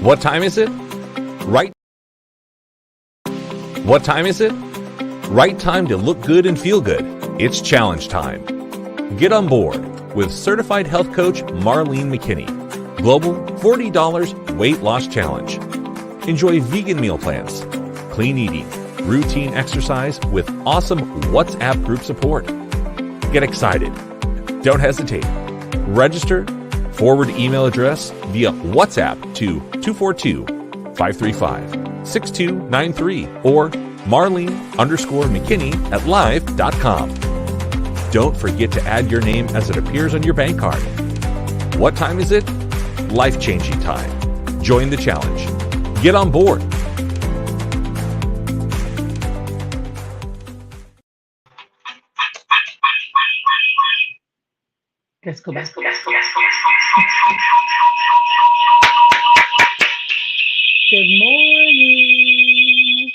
What time is it? Right. What time is it? Right time to look good and feel good. It's challenge time. Get on board with certified health coach Marlene McKinney. Global $40 weight loss challenge. Enjoy vegan meal plans, clean eating, routine exercise with awesome WhatsApp group support. Get excited. Don't hesitate. Register, forward email address via WhatsApp to 242-535-6293 or Marlene_McKinney at live.com. Don't forget to add your name as it appears on your bank card. What time is it? Life-changing time. Join the challenge. Get on board. Let's go back. Good morning.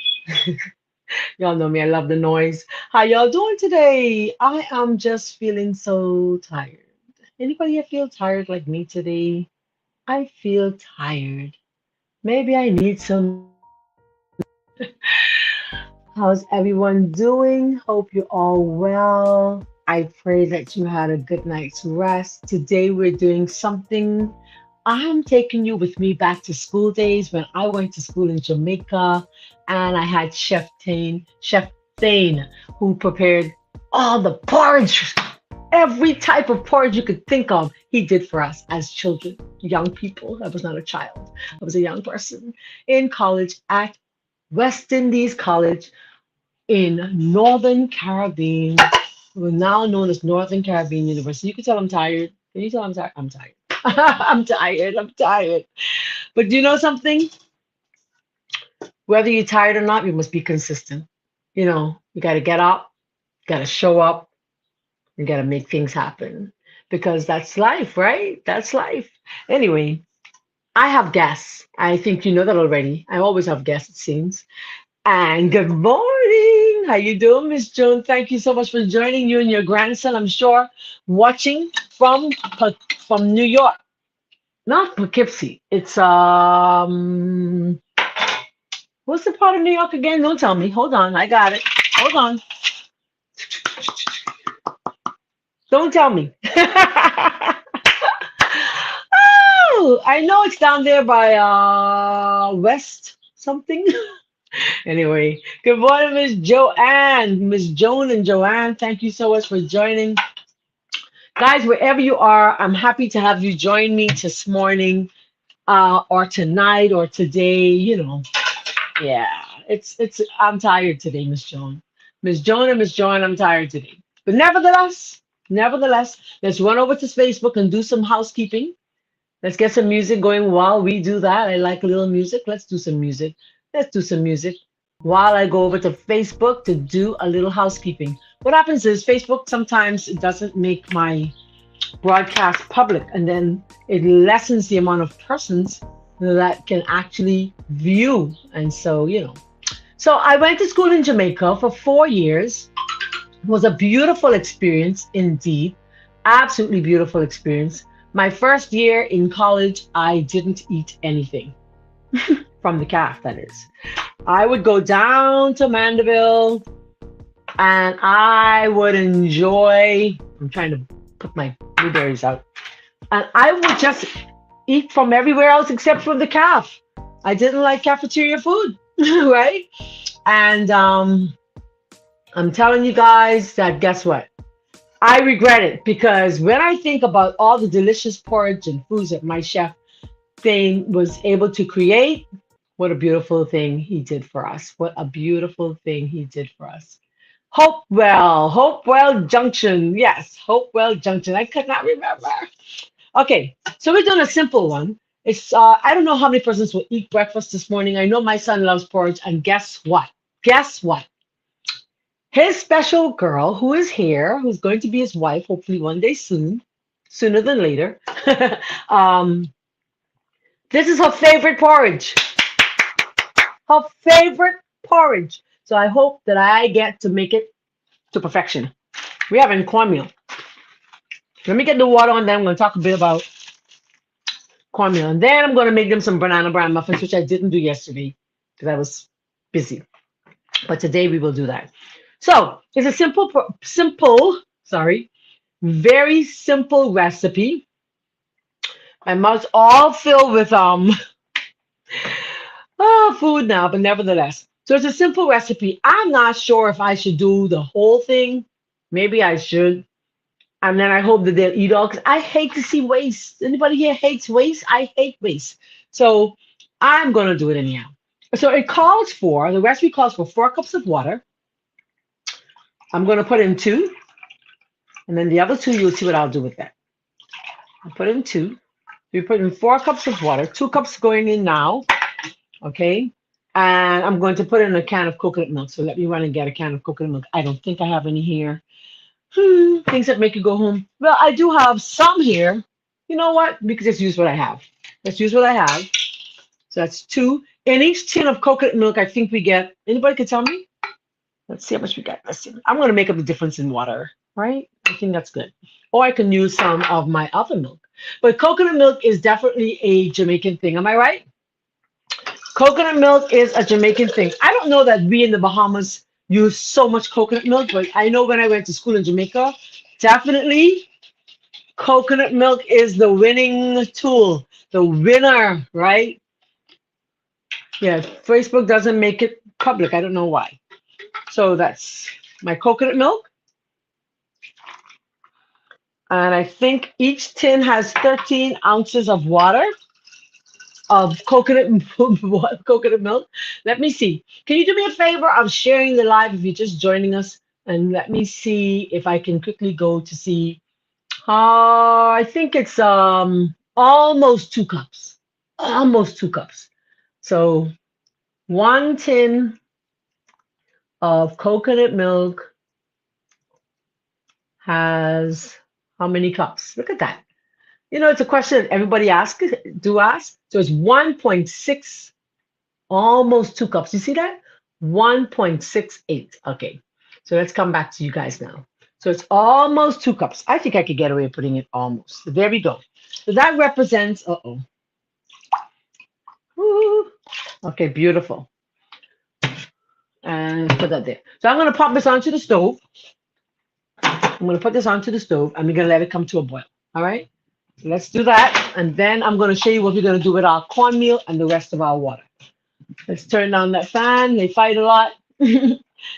Y'all know me. I love the noise. How y'all doing today? I am just feeling so tired. Anybody here feel tired like me today? I feel tired. Maybe I need some. How's everyone doing? Hope you're all well. I pray that you had a good night's rest. Today we're doing something. I'm taking you with me back to school days when I went to school in Jamaica and I had Chef Thane, who prepared all the porridge, every type of porridge you could think of, he did for us as children, young people. I was not a child. I was a young person in college at West Indies College in Northern Caribbean, now known as Northern Caribbean University. You can tell I'm tired. Can you tell I'm tired? I'm tired. I'm tired. I'm tired. But do you know something? Whether you're tired or not, you must be consistent. You know, you got to get up, got to show up, you got to make things happen because that's life, right? That's life. Anyway, I have guests. I think you know that already. I always have guests, it seems. And good morning. How you doing, Miss Joan? Thank you so much for joining. You and your grandson, I'm sure, watching from New York. Not Poughkeepsie. It's what's the part of New York again? Don't tell me. Hold on, I got it. Hold on. Don't tell me. Oh, I know it's down there by West something. Anyway, good morning, Miss Joanne, Miss Joan and Joanne. Thank you so much for joining. Guys, wherever you are, I'm happy to have you join me this morning or tonight or today, you know. Yeah, I'm tired today, Miss Joan. Miss Joan and Miss Joan, I'm tired today. But nevertheless, let's run over to Facebook and do some housekeeping. Let's get some music going while we do that. I like a little music. Let's do some music. Let's do some music while I go over to Facebook to do a little housekeeping. What happens is Facebook sometimes it doesn't make my broadcast public, and then it lessens the amount of persons that can actually view. And so, you know. So I went to school in Jamaica for 4 years. It was a beautiful experience indeed. Absolutely beautiful experience. My first year in college, I didn't eat anything. From the calf, that is. I would go down to Mandeville and I would enjoy, I'm trying to put my blueberries out, and I would just eat from everywhere else except from the calf. I didn't like cafeteria food, right? And I'm telling you guys that guess what? I regret it because when I think about all the delicious porridge and foods that my chef thing was able to create, what a beautiful thing he did for us. What a beautiful thing he did for us. Hopewell Junction. Yes, Hopewell Junction. I could not remember. Okay, so we're doing a simple one. It's I don't know how many persons will eat breakfast this morning. I know my son loves porridge, and guess what? Guess what? His special girl, who is here, who's going to be his wife, hopefully one day soon, sooner than later. This is her favorite porridge. Her favorite porridge. So I hope that I get to make it to perfection. We're having cornmeal. Let me get the water on, then I'm going to talk a bit about cornmeal. And then I'm going to make them some banana bread muffins, which I didn't do yesterday because I was busy. But today we will do that. So it's a sorry, very simple recipe. My mouth's all filled with food now, but nevertheless. So it's a simple recipe. I'm not sure if I should do the whole thing. Maybe I should. And then I hope that they'll eat all because I hate to see waste. Anybody here hates waste? I hate waste. So I'm going to do it anyhow. So the recipe calls for 4 cups of water. I'm going to put in 2. And then the other 2, you'll see what I'll do with that. I'll put in 2. We put in 4 cups of water. 2 cups going in now. Okay. And I'm going to put in a can of coconut milk. So let me run and get a can of coconut milk. I don't think I have any here. Things that make you go home. Well, I do have some here. You know what? We can just use what I have. Let's use what I have. So that's 2. In each tin of coconut milk, I think we get, anybody can tell me? Let's see how much we get. Let's see. I'm going to make up the difference in water, right? I think that's good. Or I can use some of my other milk. But coconut milk is definitely a Jamaican thing. Am I right? Coconut milk is a Jamaican thing. I don't know that we in the Bahamas use so much coconut milk, but I know when I went to school in Jamaica, definitely coconut milk is the winning tool, the winner, right? Yeah, Facebook doesn't make it public. I don't know why. So that's my coconut milk. And I think each tin has 13 ounces of water, of coconut milk. Let me see. Can you do me a favor of sharing the live if you're just joining us? And let me see if I can quickly go to see. I think it's almost 2 cups. Almost 2 cups. So 1 tin of coconut milk has how many cups? Look at that. You know, it's a question everybody ask. So it's 1.6, almost 2 cups. You see that? 1.68. Okay. So let's come back to you guys now. So it's almost 2 cups. I think I could get away with putting it almost. So there we go. So that represents, Woo. Okay, beautiful. And put that there. So I'm going to pop this onto the stove. I'm going to put this onto the stove and we're going to let it come to a boil. All right? So let's do that. And then I'm going to show you what we're going to do with our cornmeal and the rest of our water. Let's turn down that fan. They fight a lot.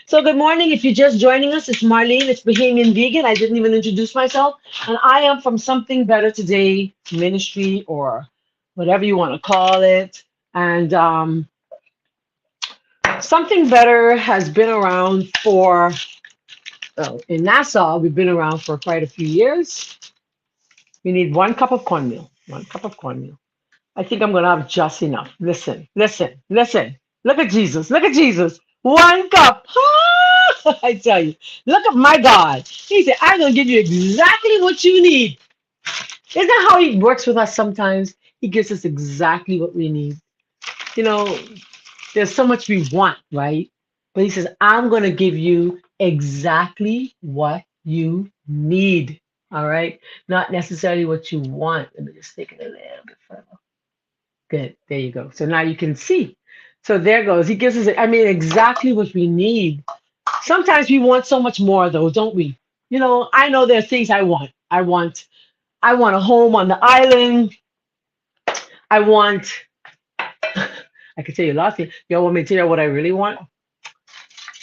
So good morning. If you're just joining us, it's Marlene. It's Bahamian Vegan. I didn't even introduce myself. And I am from Something Better Today Ministry or whatever you want to call it. And Something Better has been around for, in Nassau, we've been around for quite a few years. You need 1 cup of cornmeal. 1 cup of cornmeal. I think I'm going to have just enough. Listen. Look at Jesus. 1 cup. I tell you. Look at my God. He said, I'm going to give you exactly what you need. Isn't that how he works with us sometimes? He gives us exactly what we need. You know, there's so much we want, right? But he says, I'm going to give you exactly what you need. All right? Not necessarily what you want. Let me just take it a little bit further. Good. There you go. So now you can see. So there goes. He gives us, exactly what we need. Sometimes we want so much more, though, don't we? You know, I know there are things I want. I want a home on the island. I can tell you a lot of things. Y'all want me to tell you what I really want?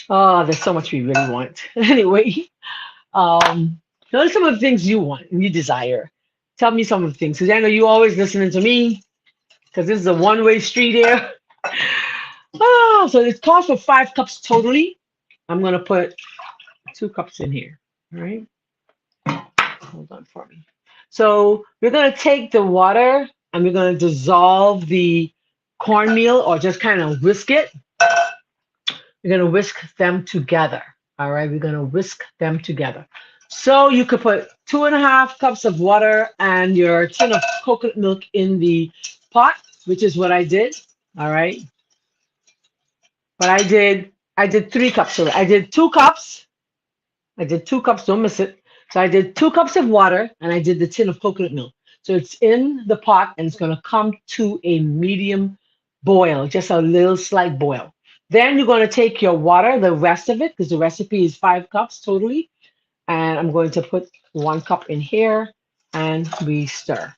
Oh, there's so much we really want. Anyway, notice some of the things you want and you desire. Tell me some of the things. Because I know you always listening to me. Because this is a one-way street here. So it costs for 5 cups totally. I'm going to put 2 cups in here. All right. Hold on for me. So we're going to take the water and we're going to dissolve the cornmeal or just kind of whisk it. We're going to whisk them together. All right. We're going to whisk them together. So you could put 2.5 cups of water and your tin of coconut milk in the pot, which is what I did. All right. But I did 3 cups. So I did 2 cups. Don't miss it. So I did 2 cups of water and I did the tin of coconut milk. So it's in the pot and it's going to come to a medium boil, just a little slight boil. Then you're going to take your water, the rest of it, because the recipe is 5 cups totally. And I'm going to put 1 cup in here and we stir.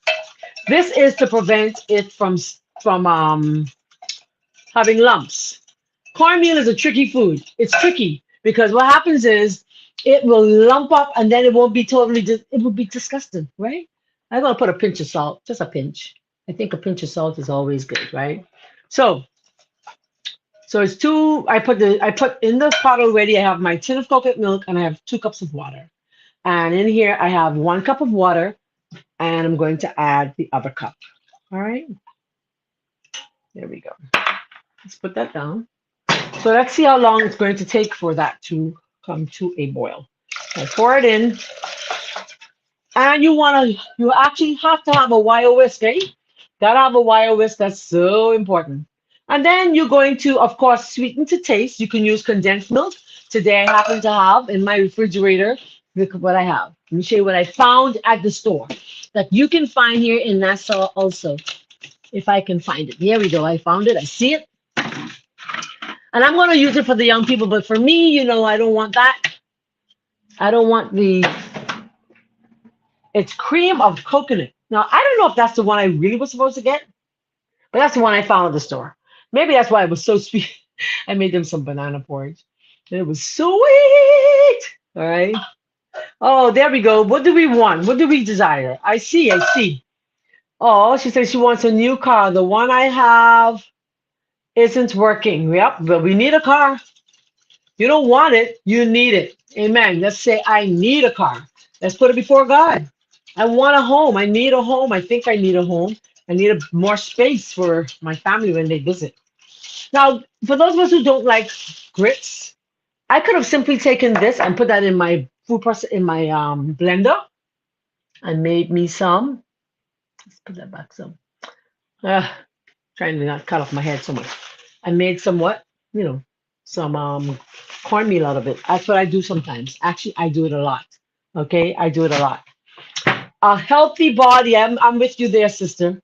This is to prevent it from having lumps. Cornmeal is a tricky food. It's tricky because what happens is it will lump up and then it won't be totally, it will be disgusting, right? I'm going to put a pinch of salt, just a pinch. I think a pinch of salt is always good, right? So, so it's two, I put in the pot already, I have my tin of coconut milk and I have 2 cups of water. And in here I have 1 cup of water and I'm going to add the other cup. All right, there we go. Let's put that down. So let's see how long it's going to take for that to come to a boil. I pour it in, and you actually have to have a wire whisk, eh? Gotta have a wire whisk. That's so important. And then you're going to, of course, sweeten to taste. You can use condensed milk. Today I happen to have in my refrigerator. Look at what I have. Let me show you what I found at the store that you can find here in Nassau also, if I can find it. Here we go. I found it. I see it. And I'm going to use it for the young people, but for me, you know, I don't want that. I don't want it's cream of coconut. Now, I don't know if that's the one I really was supposed to get, but that's the one I found at the store. Maybe that's why it was so sweet. I made them some banana porridge. And it was sweet. All right. Oh, there we go. What do we want? What do we desire? I see. Oh, she says she wants a new car. The one I have isn't working. Yep, but we need a car. You don't want it, you need it. Amen. Let's say I need a car. Let's put it before God. I want a home. I need a home. I think I need a home. I need more space for my family when they visit. Now, for those of us who don't like grits, I could have simply taken this and put that in my blender and made me some. Let's put that back some. Trying to not cut off my head so much. I made some some cornmeal out of it. That's what I do sometimes. Actually, I do it a lot. Okay, I do it a lot. A healthy body. I'm with you there, sister.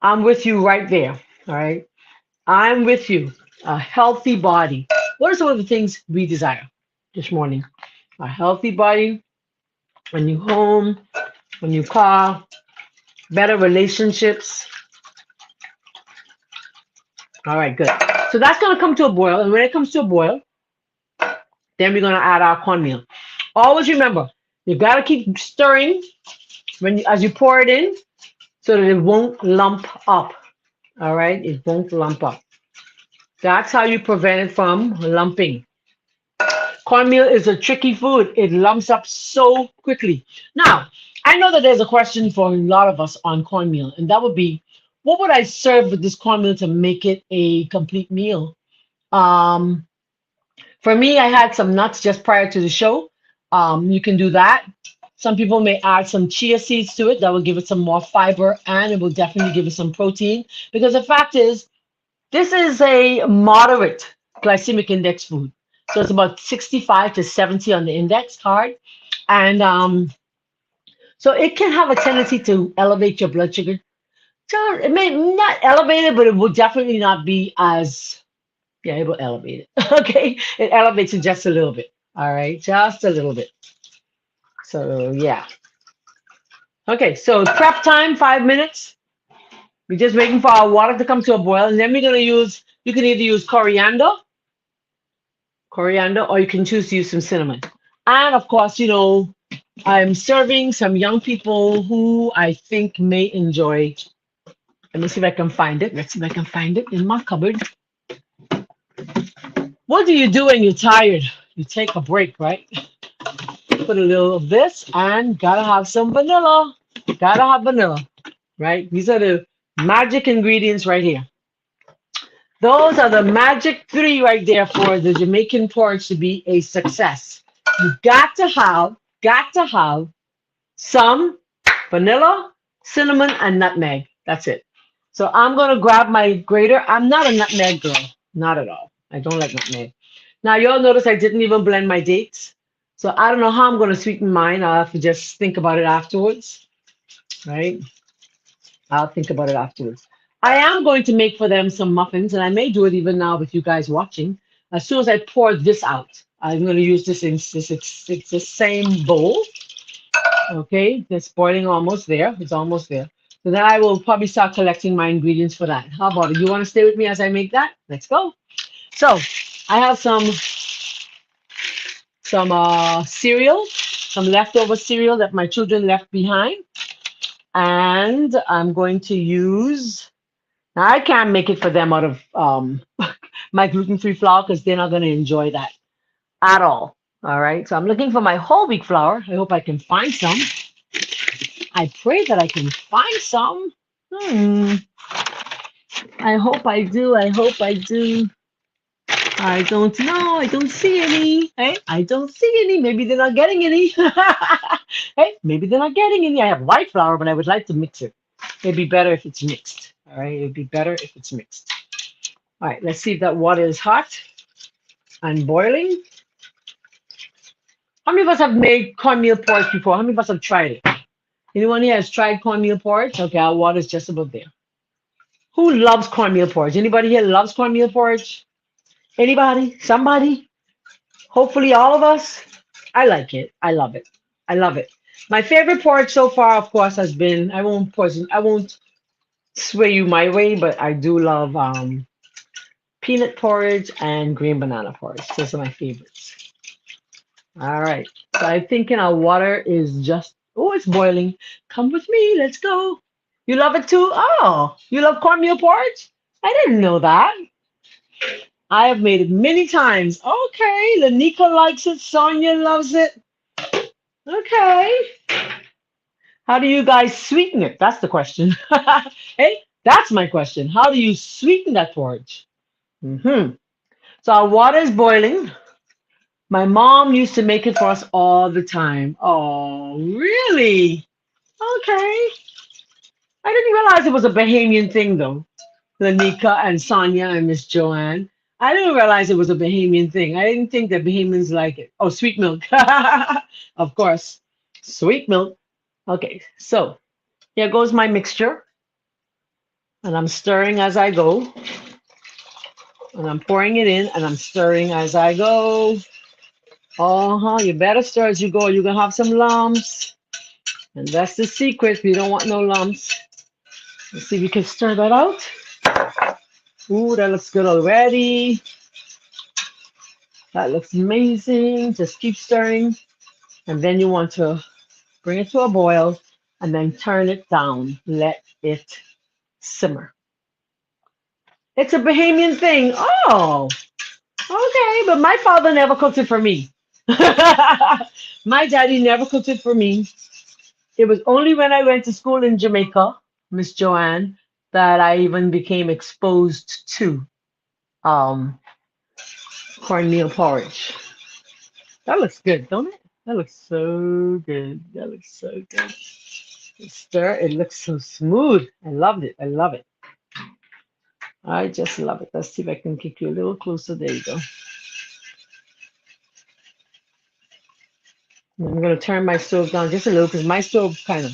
I'm with you right there. All right. I'm with you. A healthy body. What are some of the things we desire this morning? A healthy body, a new home, a new car, better relationships. All right, good. So that's going to come to a boil. And when it comes to a boil, then we're going to add our cornmeal. Always remember, you got to keep stirring as you pour it in so that it won't lump up. All right, it won't lump up. That's how you prevent it from lumping. Cornmeal is a tricky food. It lumps up so quickly. Now, I know that there's a question for a lot of us on cornmeal, and that would be, what would I serve with this cornmeal to make it a complete meal? For me, I had some nuts just prior to the show. You can do that. Some people may add some chia seeds to it. That will give it some more fiber, and it will definitely give it some protein. Because the fact is, this is a moderate glycemic index food. So it's about 65 to 70 on the index card. And so it can have a tendency to elevate your blood sugar. So it may not elevate it, but it will definitely not be as, yeah, it will elevate it. Okay, it elevates it just a little bit. All right, just a little bit. So yeah. Okay, so prep time, 5 minutes. We're just waiting for our water to come to a boil, and then we're gonna use, you can either use coriander, or you can choose to use some cinnamon. And of course, you know, I'm serving some young people who I think may enjoy. Let me see if I can find it. Let's see if I can find it in my cupboard. What do you do when you're tired? You take a break, right? Put a little of this, and gotta have some vanilla. Gotta have vanilla, right? These are the magic ingredients right here. Those are the magic 3 right there for the Jamaican porridge to be a success. You got to have some vanilla, cinnamon, and nutmeg. That's it. So I'm going to grab my grater. I'm not a nutmeg girl. Not at all. I don't like nutmeg. Now, you'll notice I didn't even blend my dates. So I don't know how I'm going to sweeten mine. I'll have to just think about it afterwards. Right? I'll think about it afterwards. I am going to make for them some muffins, and I may do it even now with you guys watching. As soon as I pour this out, I'm going to use this in this. It's the same bowl. Okay, it's boiling almost there. It's almost there. So then I will probably start collecting my ingredients for that. How about it? You want to stay with me as I make that? Let's go. So I have some cereal, some leftover cereal that my children left behind, and I'm going to use. Now I can't make it for them out of my gluten-free flour because they're not going to enjoy that at all. All right, so I'm looking for my whole wheat flour. I hope I can find some. I pray that I can find some. Hmm. I hope I do. I hope I do. I don't know. I don't see any. Hey, I don't see any. Maybe they're not getting any. Hey, maybe they're not getting any. I have white flour, but I would like to mix it. It'd be better if it's mixed. All right, it'd be better if it's mixed. All right, let's see if that water is hot and boiling. How many of us have made cornmeal porridge before? How many of us have tried it? Anyone here has tried cornmeal porridge? Okay, our water's just about there. Who loves cornmeal porridge? Anybody here loves cornmeal porridge? Anybody? Somebody? Hopefully all of us. I like it. I love it. I love it. My favorite porridge so far, of course, has been I won't sway you my way, but I do love peanut porridge and green banana porridge. Those are my favorites. All right. So I'm thinking our water is just it's boiling. Come with me. Let's go. You love it too? Oh, you love cornmeal porridge? I didn't know that. I have made it many times. Okay, Lanika likes it. Sonia loves it. Okay. How do you guys sweeten it? That's the question. Hey, that's my question. How do you sweeten that porridge? So our water is boiling. My mom used to make it for us all the time. Oh, really? Okay. I didn't realize it was a Bahamian thing, though. Lanika and Sonia and Miss Joanne. I didn't realize it was a Bahamian thing. I didn't think that Bahamians like it. Oh, sweet milk. Of course. Sweet milk. Okay, so here goes my mixture. And I'm stirring as I go. And I'm pouring it in and I'm stirring as I go. Uh-huh. You better stir as you go. You're gonna have some lumps. And that's the secret. We don't want no lumps. Let's see if we can stir that out. Ooh, that looks good already. That looks amazing. Just keep stirring. And then you want to bring it to a boil and then turn it down. Let it simmer. It's a Bahamian thing. Oh, okay. But my father never cooked it for me. My daddy never cooked it for me. It was only when I went to school in Jamaica, Miss Joanne, that I even became exposed to um, cornmeal porridge. That looks good, don't it? That looks so good. That looks so good. Stir, it looks so smooth. I loved it. I love it. I just love it. Let's see if I can kick you a little closer. There you go. I'm going to turn my stove down just a little because my stove kind of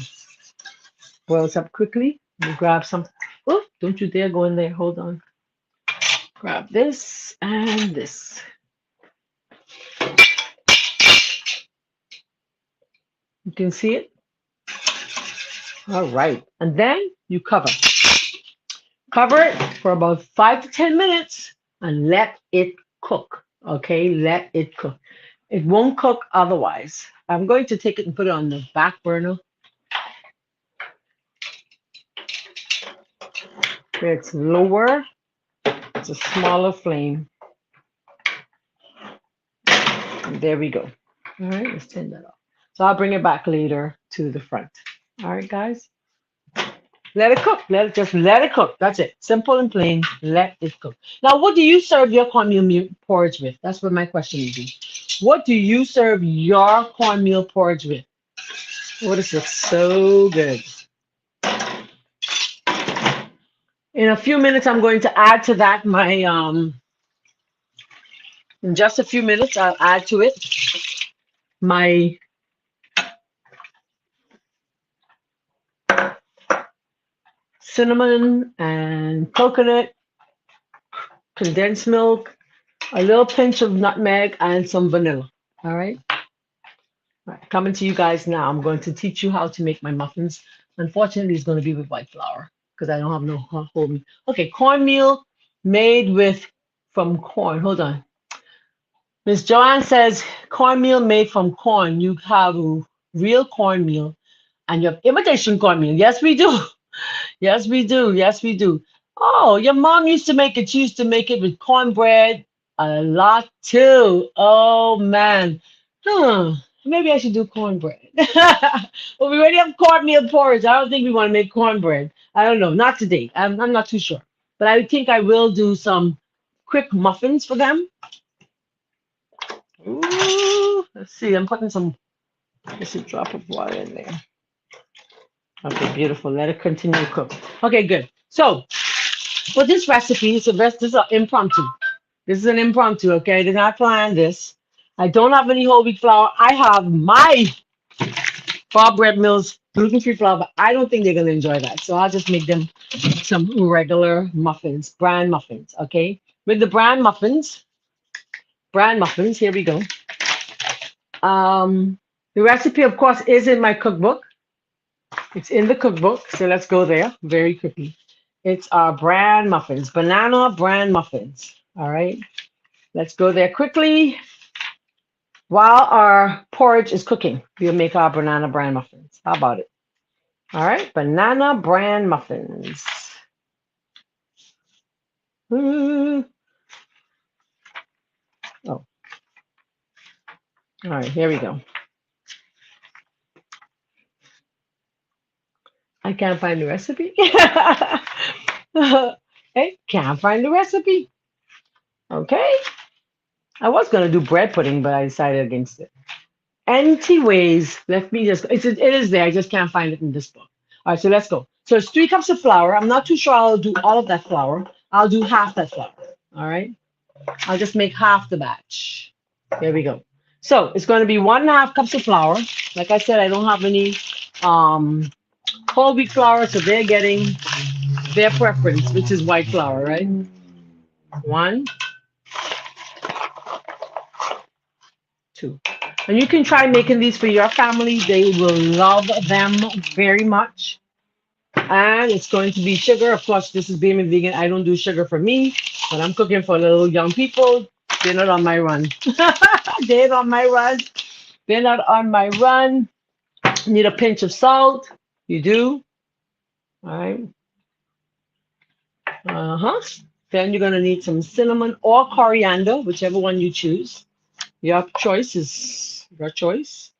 boils up quickly. You grab some. Oh, don't you dare go in there. Hold on. Grab this and this. You can see it? All right. And then you cover. Cover it for about 5 to 10 minutes and let it cook. Okay, let it cook. It won't cook otherwise. I'm going to take it and put it on the back burner where it's lower. It's a smaller flame. And there we go. All right, let's turn that off. So I'll bring it back later to the front. All right, guys. Let it cook. Let it cook. That's it. Simple and plain. Let it cook. Now, what do you serve your cornmeal porridge with? That's what my question would be. What do you serve your cornmeal porridge with? Oh, this looks so good. In a few minutes, I'm going to add to that my in just a few minutes, I'll add to it my cinnamon and coconut, condensed milk, a little pinch of nutmeg, and some vanilla. All right. All right. Coming to you guys now. I'm going to teach you how to make my muffins. Unfortunately, it's going to be with white flour because I don't have no whole meal. Okay, cornmeal made with from corn. Hold on. Miss Joanne says cornmeal made from corn. You have real cornmeal and you have imitation cornmeal. Yes, we do. Yes, we do. Yes, we do. Oh, your mom used to make it. She used to make it with cornbread a lot too. Oh man. Huh. Maybe I should do cornbread. Well, we already have cornmeal porridge. I don't think we want to make cornbread. I don't know. Not today. I'm not too sure. But I think I will do some quick muffins for them. Ooh, let's see. I'm putting some, just a drop of water in there. Okay, beautiful. Let it continue to cook. Okay, good. So for this recipe, this is an impromptu. This is an impromptu, okay? I did not plan this. I don't have any whole wheat flour. I have my Bob Bread Mills gluten-free flour, but I don't think they're gonna enjoy that. So I'll just make them some regular muffins, bran muffins, okay? With the bran muffins, here we go. The recipe, of course, is in my cookbook. It's in the cookbook, so let's go there very quickly. It's our bran muffins, banana bran muffins. All right, let's go there quickly. While our porridge is cooking, we'll make our banana bran muffins. How about it? All right, banana bran muffins. Oh, all right, here we go. I can't find the recipe. Hey, can't find the recipe. Okay. I was gonna do bread pudding, but I decided against it. Anyways, let me just, it is there. I just can't find it in this book. All right, so let's go. So it's 3 cups of flour. I'm not too sure I'll do all of that flour. I'll do half that flour. All right. I'll just make half the batch. There we go. So it's going to be 1.5 cups of flour. Like I said, I don't have any whole wheat flour, so they're getting their preference, which is white flour, right? 1, 2. And you can try making these for your family. They will love them very much. And it's going to be sugar. Of course, this is being vegan. I don't do sugar for me, but I'm cooking for little young people. They're not on my run. They're not on my run. They're not on my run. You need a pinch of salt. You do. All right. Uh-huh. Then you're going to need some cinnamon or coriander, whichever one you choose. Your choice is your choice.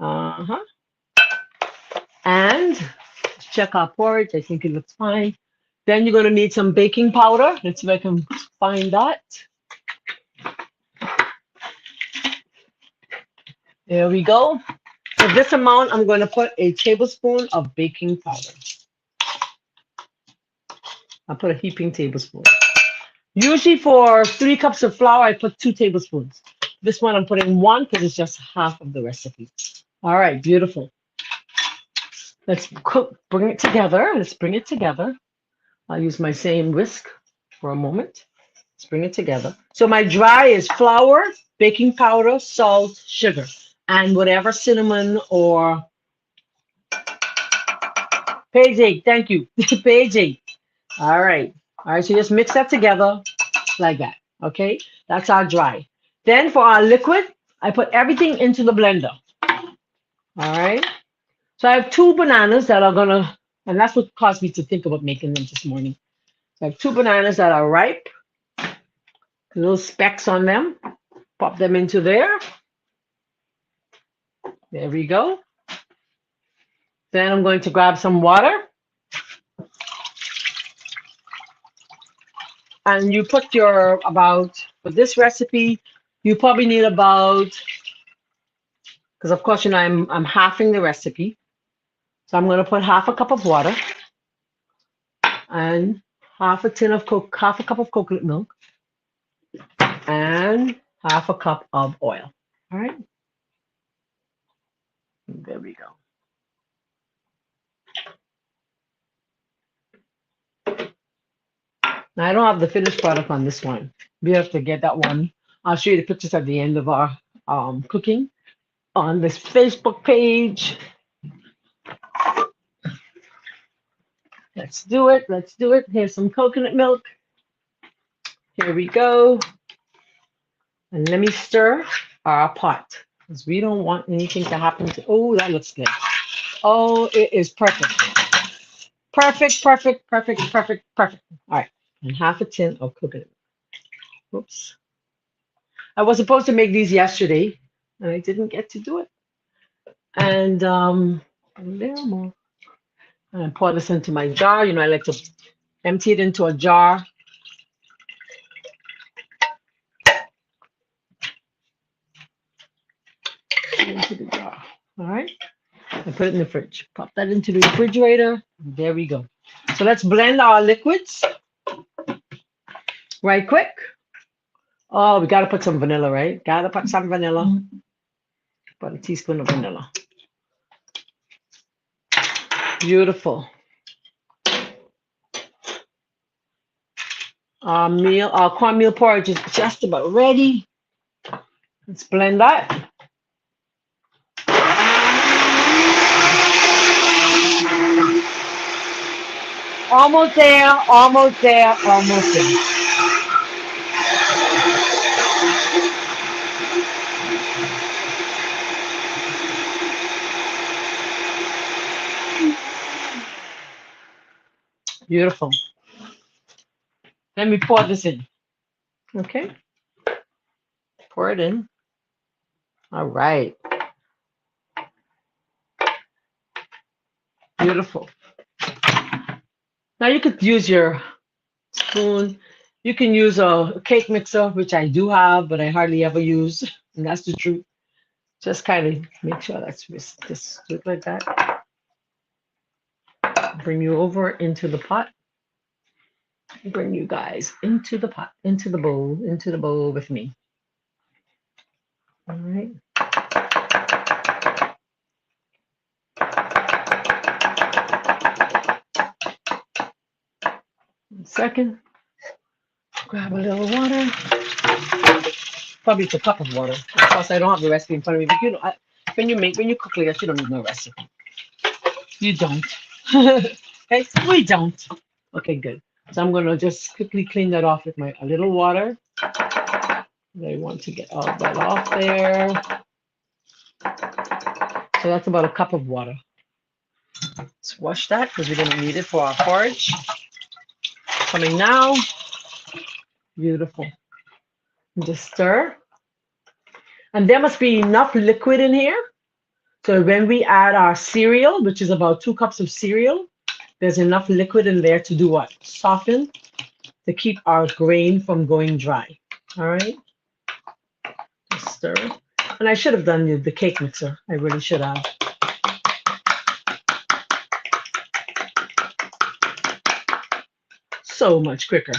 Uh-huh. And check our porridge. I think it looks fine. Then you're going to need some baking powder. Let's see if I can find that. There we go. For this amount, I'm going to put a tablespoon of baking powder. I'll put a heaping tablespoon. Usually for 3 cups of flour, I put 2 tablespoons. This one I'm putting 1 because it's just half of the recipe. All right, beautiful. Let's bring it together. Let's bring it together. I'll use my same whisk for a moment. Let's bring it together. So my dry is flour, baking powder, salt, sugar, and whatever cinnamon or page 8. Thank you. Page 8. All right. All right. So just mix that together like that. Okay. That's our dry. Then for our liquid, I put everything into the blender. All right. So I have 2 bananas that are gonna, and that's what caused me to think about making them this morning. So I have 2 bananas that are ripe, little specks on them. Pop them into there. There we go. Then I'm going to grab some water. And you put your for this recipe, you probably need about, because of course, you know, I'm halving the recipe. So I'm going to put half a cup of water and half a cup of coconut milk and half a cup of oil. All right. There we go. Now, I don't have the finished product on this one. We have to get that one. I'll show you the pictures at the end of our cooking on this Facebook page. Let's do it. Let's do it. Here's some coconut milk. Here we go. And let me stir our pot because we don't want anything to happen to. Oh, that looks good. Oh, it is perfect. Perfect, perfect, perfect, perfect, perfect. All right. And half a tin of coconut. Oops. I was supposed to make these yesterday and I didn't get to do it. And there more. And I pour this into my jar. You know, I like to empty it into a jar. Into the jar. All right. I put it in the fridge. Pop that into the refrigerator. There we go. So let's blend our liquids right quick. Oh, we got to put some vanilla, right? Got to put some vanilla. About a teaspoon of vanilla. Beautiful. Our cornmeal porridge is just about ready. Let's blend that. Almost there, almost there, almost there. Beautiful. Let me pour this in. Okay. Pour it in. All right. Beautiful. Now you could use your spoon. You can use a cake mixer, which I do have, but I hardly ever use. And that's the truth. Just kind of make sure that's just do it like that. Bring you over into the pot. Bring you guys into the pot, into the bowl with me. All right. One second. Grab a little water. Probably it's a cup of water. Of course, I don't have the recipe in front of me, but you know, when you cook like that, you don't need no recipe. You don't. Okay, we don't. Okay, good. So I'm gonna just quickly clean that off with a little water. I want to get all that off there. So that's about a cup of water. Let's wash that because we're gonna need it for our porridge. Coming now. Beautiful. Just stir. And there must be enough liquid in here. So when we add our cereal, which is about 2 cups of cereal, there's enough liquid in there to do what? Soften, to keep our grain from going dry. All right. Just stir. And I should have done the cake mixer. I really should have. So much quicker.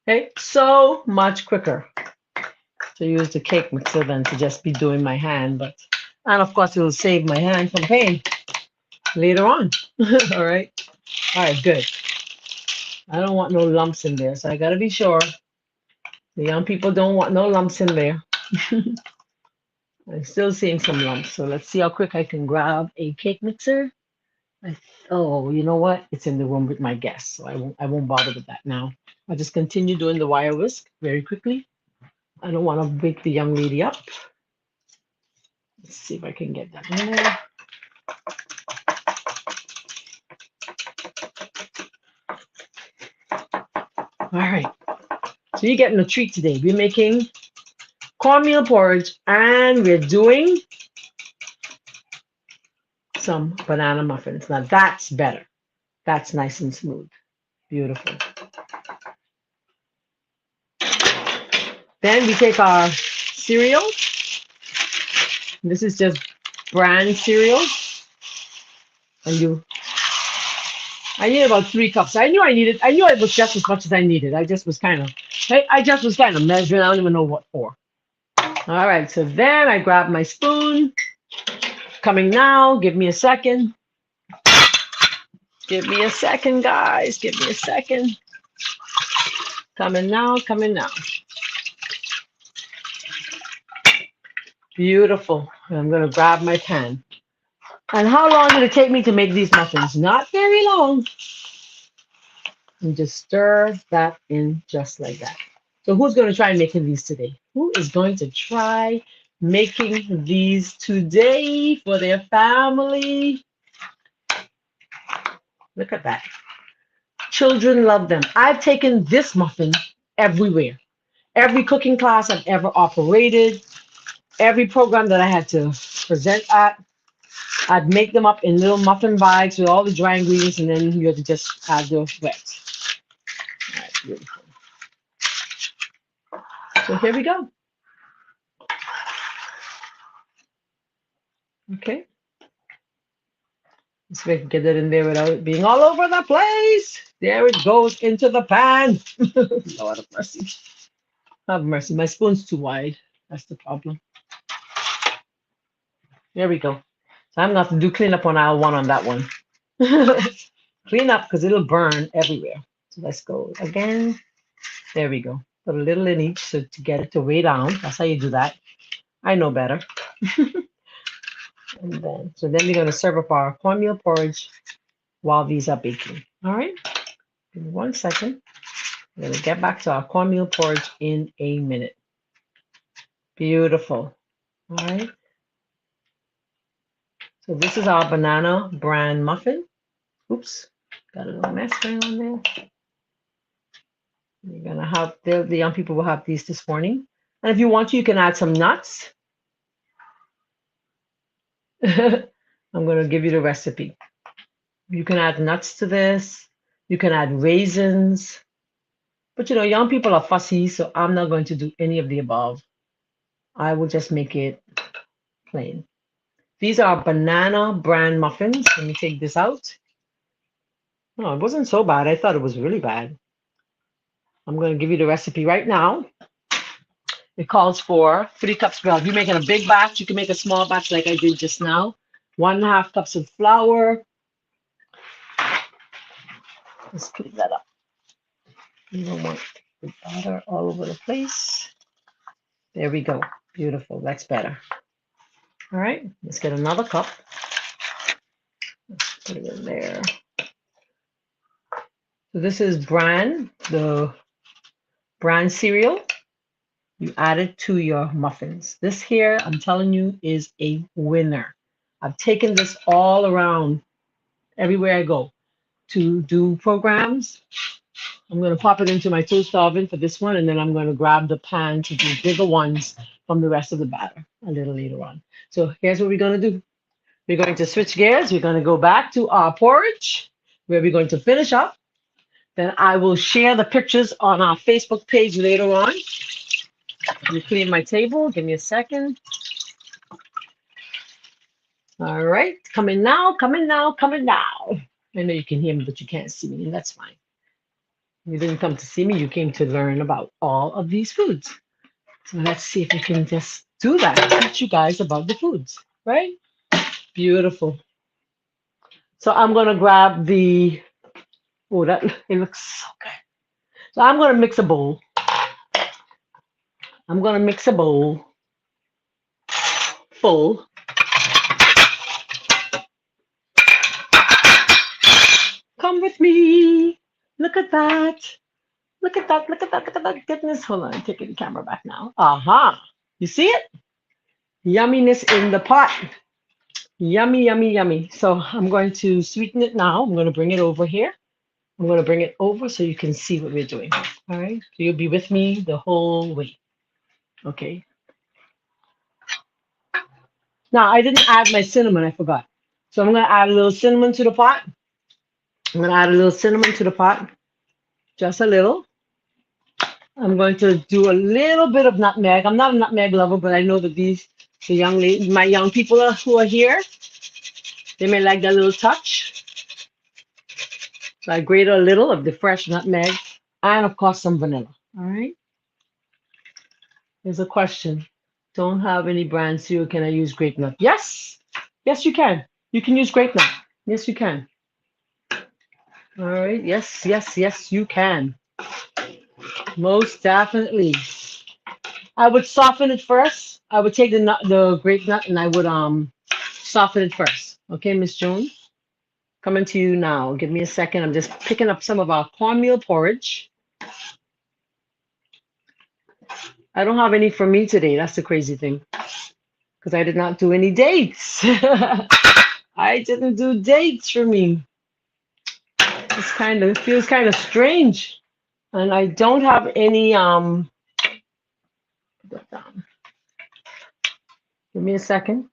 Okay, so much quicker to use the cake mixer than to just be doing my hand. And of course, it will save my hand from pain later on. All right. All right, good. I don't want no lumps in there, so I gotta be sure. The young people don't want no lumps in there. I'm still seeing some lumps, so let's see how quick I can grab a cake mixer. Oh, you know what? It's in the room with my guests, so I won't bother with that now. I'll just continue doing the wire whisk very quickly. I don't want to wake the young lady up. Let's see if I can get that in there. All right. So you're getting a treat today. We're making cornmeal porridge and we're doing some banana muffins. Now that's better. That's nice and smooth. Beautiful. Then we take our cereal. This is just bran cereal. And I need about 3 cups. I knew it was just as much as I needed. I just was kind of measuring. I don't even know what for. All right, so then I grab my spoon. Coming now, give me a second. Give me a second, guys. Give me a second. Coming now, coming now. Beautiful. I'm going to grab my pan. And how long did it take me to make these muffins? Not very long. And just stir that in just like that. So who's going to try making these today? Who is going to try making these today for their family? Look at that. Children love them. I've taken this muffin everywhere. Every cooking class I've ever operated, every program that I had to present at, I'd make them up in little muffin bags with all the dry ingredients, and then you have to just add the wet. All right, beautiful. So here we go. Okay. Let's see if I can get it in there without it being all over the place. There it goes into the pan. Lord of mercy. Have mercy. My spoon's too wide. That's the problem. There we go. So I'm going to have to do cleanup on aisle 1 on that one. Clean up because it'll burn everywhere. So let's go again. There we go. Put a little in each so to get it to weigh down. That's how you do that. I know better. And then, so then we're going to serve up our cornmeal porridge while these are baking. All right. Give me 1 second. We're going to get back to our cornmeal porridge in a minute. Beautiful. All right. So this is our banana bran muffin. Oops, got a little mess going on there. You're gonna have the young people will have these this morning. And if you want to, you can add some nuts. I'm gonna give you the recipe. You can add nuts to this. You can add raisins. But you know, young people are fussy, so I'm not going to do any of the above. I will just make it plain. These are banana bran muffins. Let me take this out. Oh, it wasn't so bad. I thought it was really bad. I'm going to give you the recipe right now. It calls for 3 cups. Well, if you're making a big batch, you can make a small batch like I did just now. 1.5 cups of flour. Let's clean that up. You don't want the butter all over the place. There we go. Beautiful. That's better. All right. Let's get another cup. Let's put it in there. So this is bran, the bran cereal. You add it to your muffins. This here, I'm telling you, is a winner. I've taken this all around everywhere I go to do programs. I'm going to pop it into my toaster oven for this one, and then I'm going to grab the pan to do bigger ones from the rest of the batter a little later on. So here's what we're going to do. We're going to switch gears. We're going to go back to our porridge, where we're going to finish up. Then I will share the pictures on our Facebook page later on. Let me clean my table. Give me a second. All right. Coming now, coming now, coming now. I know you can hear me, but you can't see me, and that's fine. You didn't come to see me. You came to learn about all of these foods. So let's see if we can just do that. Teach you guys about the foods, right? Beautiful. So I'm going to grab the, oh, that it looks so good. So I'm going to mix a bowl. I'm going to mix a bowl full. Come with me. Look at that. Look at that. Look at that. Look at that goodness. Hold on. I'm taking the camera back now. Aha. You see it? Yumminess in the pot. Yummy, yummy, yummy. So I'm going to sweeten it now. I'm going to bring it over here. I'm going to bring it over so you can see what we're doing. All right. So you'll be with me the whole way. Okay. Now, I didn't add my cinnamon. I forgot. So I'm going to add a little cinnamon to the pot. I'm going to add a little cinnamon to the pot. Just a little. I'm going to do a little bit of nutmeg. I'm not a nutmeg lover, but I know that the young ladies, my young people who are here, they may like that little touch. So I grate a little of the fresh nutmeg and, of course, some vanilla. All right. Here's a question. Don't have any bran cereal. Can I use grape nut? Yes. Yes, you can. You can use grape nut. Yes, you can. All right. Yes, yes, yes, you can. Most definitely. I would soften it first. I would take the nut, the grape nut, and I would soften it first. Okay, Miss Joan, coming to you now. Give me a second. I'm just picking up some of our cornmeal porridge. I don't have any for me today. That's the crazy thing, because I did not do any dates. I didn't do dates for me. It's kind of feels kind of strange, and I don't have any Give me a second.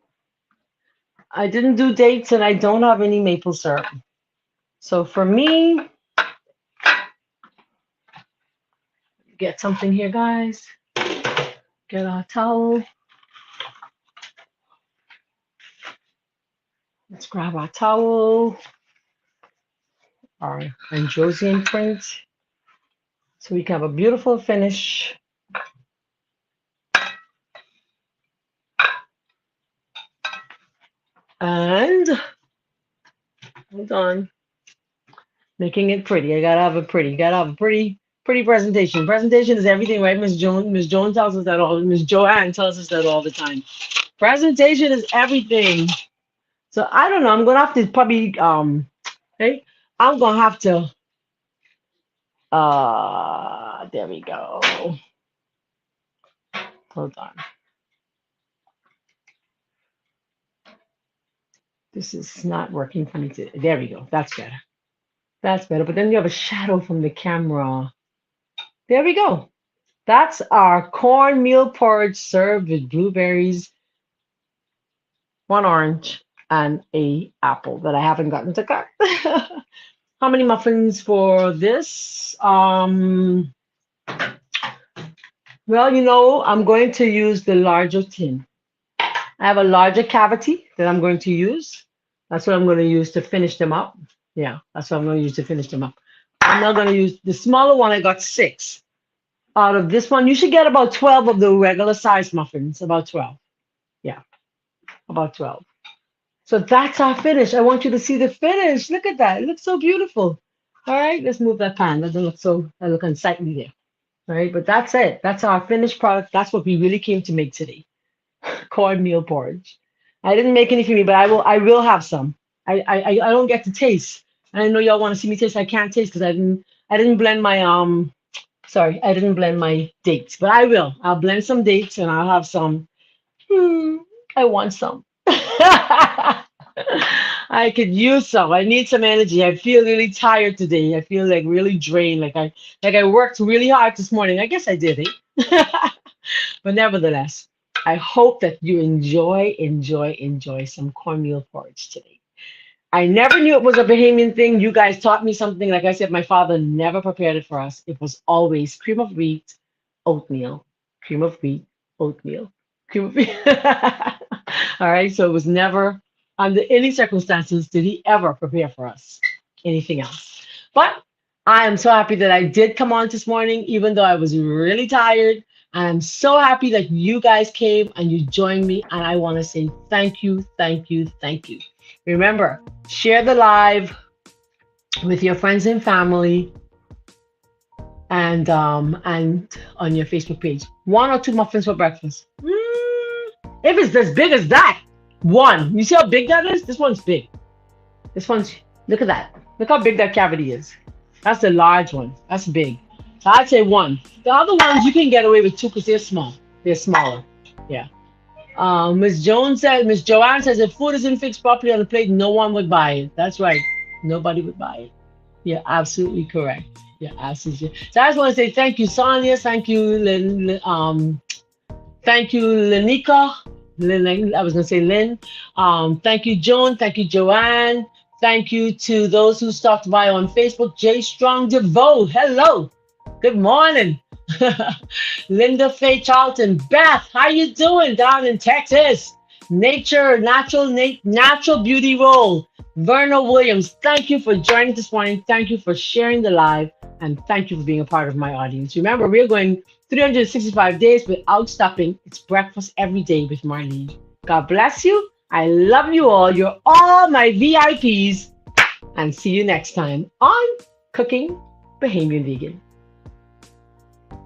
I didn't do dates, and I don't have any maple syrup. So for me, get something here, guys. Get our towel. Let's grab our towel, our Androsian print, so we can have a beautiful finish. And hold on, making it pretty. I gotta have a pretty. Gotta have a pretty presentation. Presentation is everything, right, Miss Joan? Miss Joan tells us that all. Miss Joanne tells us that all the time. Presentation is everything. So I don't know. I'm gonna have to probably hey, I'm gonna have to there we go. Hold on. This is not working for me today. There we go. That's better. That's better. But then you have a shadow from the camera. There we go. That's our cornmeal porridge served with blueberries, one orange, and a apple that I haven't gotten to cut. How many muffins for this? Well, I'm going to use the larger tin. I have a larger cavity that I'm going to use. That's what I'm going to use to finish them up. Yeah, that's what I'm going to use to finish them up. I'm not going to use the smaller one. I got 6 out of this one. You should get about 12 of the regular size muffins, about 12. Yeah, about 12. So that's our finish. I want you to see the finish. Look at that. It looks so beautiful. All right, let's move that pan. That doesn't look unsightly there. All right, but that's it. That's our finished product. That's what we really came to make today. Cornmeal porridge. I didn't make any for me, but I will have some. I don't get to taste. And I know y'all want to see me taste. I can't taste because I didn't blend my I didn't blend my dates, but I will. I'll blend some dates and I'll have some. I want some. I could use some. I need some energy. I feel really tired today. I feel like really drained. Like I worked really hard this morning. I guess I did, eh? But nevertheless, I hope that you enjoy some cornmeal porridge today. I never knew it was a Bahamian thing. You guys taught me something. Like I said, my father never prepared it for us. It was always cream of wheat, oatmeal, cream of wheat, oatmeal, cream of wheat. All right. So it was never, under any circumstances, did he ever prepare for us anything else. But I am so happy that I did come on this morning, even though I was really tired. I'm so happy that you guys came and you joined me. And I want to say thank you, thank you, thank you. Remember, share the live with your friends and family and on your Facebook page. 1 or 2 muffins for breakfast. If it's as big as that, 1. You see how big that is? This one's big. Look at that. Look how big that cavity is. That's the large one. That's big. So I'd say 1. The other ones you can get away with 2 because they're small. They're smaller. Yeah. Miss Joanne says if food isn't fixed properly on the plate, no one would buy it. That's right. Nobody would buy it. You're absolutely correct. Yeah, absolutely. So I just want to say thank you, Sonia. Thank you, thank you, Lenika. I was going to say Lynn. Thank you, Joan. Thank you, Joanne. Thank you to those who stopped by on Facebook. J Strong DeVoe. Hello. Good morning. Linda Faye Charlton. Beth, how you doing down in Texas? Natural Beauty Roll. Verna Williams, thank you for joining this morning. Thank you for sharing the live. And thank you for being a part of my audience. Remember, we're going 365 days without stopping. It's breakfast every day with Marlene. God bless you. I love you all. You're all my VIPs. And see you next time on Cooking Bahamian Vegan.